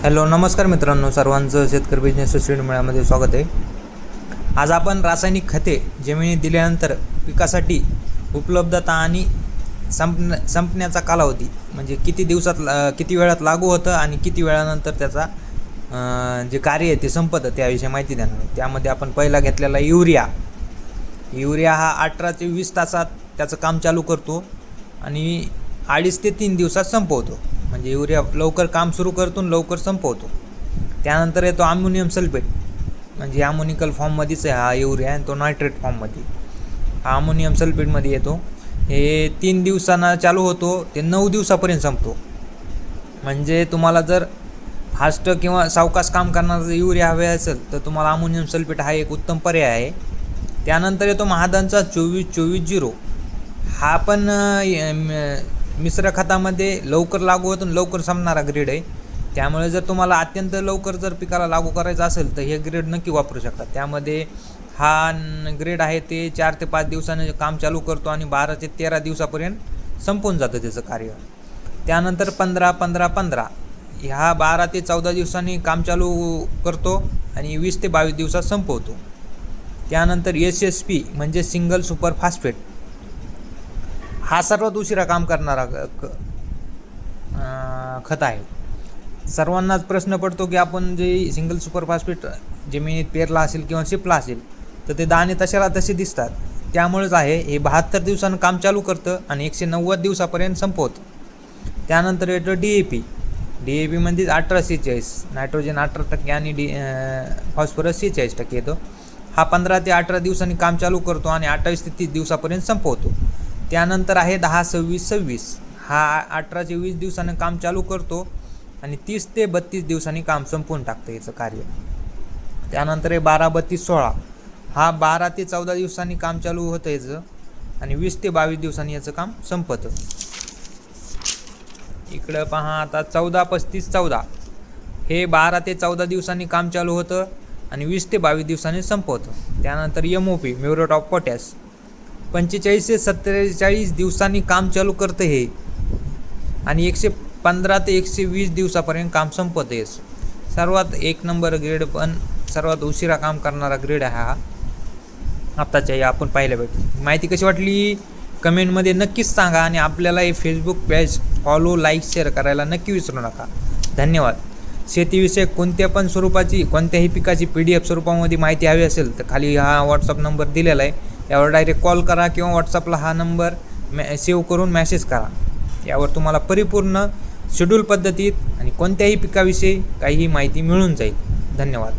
Hello नमस्कार मित्रांनो, सर्वांचं शेतकरी बिझनेस स्टडी मेळ्यामध्ये स्वागत आहे। आज आपण रासायनिक खते जमिनीत दिल्यानंतर पिकासाठी उपलब्धता आणि संपण्याचा कालावधी म्हणजे किती दिवसात किती वेळात लागू होतं आणि किती वेळानंतर त्याचा जे कार्य आहे ते संपतं त्याविषयी माहिती देणार आहे। त्यामध्ये आपण पहिला घेतलेला युरिया हा 18 ते 20 तासात त्याचं काम चालू करतो आणि 2.5 ते 3 दिवसात संपवतो। म्हणजे युरिया लवकर काम सुरू करतो लवकर संपवतो। त्यानंतर येतो अमोनियम सल्फेट, म्हणजे अमोनिकल फॉर्ममध्येच आहे हा युरिया आणि तो नायट्रेट फॉर्ममध्ये हा अमोनियम सल्फेटमध्ये येतो। हे 3 दिवसांना चालू होतो ते 9 दिवसापर्यंत संपतो। म्हणजे तुम्हाला जर फास्ट किंवा सावकाश काम करणारा जर युरिया हवे असेल तर तुम्हाला अमोनियम सल्फेट हा एक उत्तम पर्याय आहे। त्यानंतर येतो महादानचा 24-24-0 हा पण मिश्र खतामध्ये लवकर लागू होतो लवकर संपणारा ग्रेड आहे। त्यामुळे जर तुम्हाला अत्यंत लवकर जर पिकाला लागू करायचं असेल तर हे ग्रेड नक्की वापरू शकता। त्यामध्ये हा ग्रेड आहे ते 4 ते 5 दिवसांनी काम चालू करतो आणि 12 ते 13 दिवसापर्यंत संपून जातं त्याचं कार्य। त्यानंतर 15-15-15 ह्या 12 ते 14 दिवसांनी काम चालू करतो आणि 20 ते 22 दिवसात संपवतो। त्यानंतर SSP म्हणजे सिंगल सुपर फॉस्फेट हा सर्वात उशिरा काम करणारा खत आहे। सर्वांनाच प्रश्न पडतो की आपण जे सिंगल सुपर फॉस्फेट जमिनीत पेरला असेल किंवा शिपला असेल तर ते दाणे तशाला तसे दिसतात। त्यामुळेच आहे हे 72 दिवसांनी काम चालू करतं आणि 190 दिवसापर्यंत संपवतं। त्यानंतर येतो DAP म्हणजे 18-46 नायट्रोजन 18% आणि फॉस्फरस 46% येतो। हा 15 ते 18 दिवसांनी काम चालू करतो आणि 28 ते 30 दिवसापर्यंत संपवतो। त्यानंतर आहे 10-26-26 हा 18 ते 20 दिवसांनी काम चालू करतो आणि 30 ते 32 दिवसांनी काम संपवून टाकतं याचं कार्य। त्यानंतर आहे 12-32-16 हा 12 ते 14 दिवसांनी काम चालू होतं याचं आणि 20 ते 22 दिवसांनी याचं काम संपतं। इकडं पहा आता 14-35-14 हे 12 ते 14 दिवसांनी काम चालू होतं आणि 20 ते 22 दिवसांनी संपवतं। त्यानंतर MOP म्युरेट ऑफ पोटॅश 45 ते 47 दिवसांनी काम चालू करतं हे आणि 115 ते 120 दिवसापर्यंत काम संपतं हे। सर्वात एक नंबर ग्रेड पण सर्वात उशिरा काम करणारा ग्रेड आहे हा आत्ताच्या या आपण पाहायला भेटतो। माहिती कशी वाटली कमेंटमध्ये नक्कीच सांगा आणि आपल्याला हे Facebook page follow like share करायला नक्की विसरू नका। धन्यवाद। शेतीविषयक कोणत्या पण स्वरूपाची कोणत्याही पिकाची PDF स्वरूपामध्ये माहिती हवी असेल तर खाली हा व्हॉट्सअप नंबर दिलेला आहे, यावर डायरेक्ट कॉल करा किंवा व्हॉट्सअपला हा नंबर सेव्ह करून मेसेज करा। यावर तुम्हाला परिपूर्ण शेड्यूल पद्धतीत आणि कोणत्याही पिकाविषयी काहीही माहिती मिळून जाईल। धन्यवाद।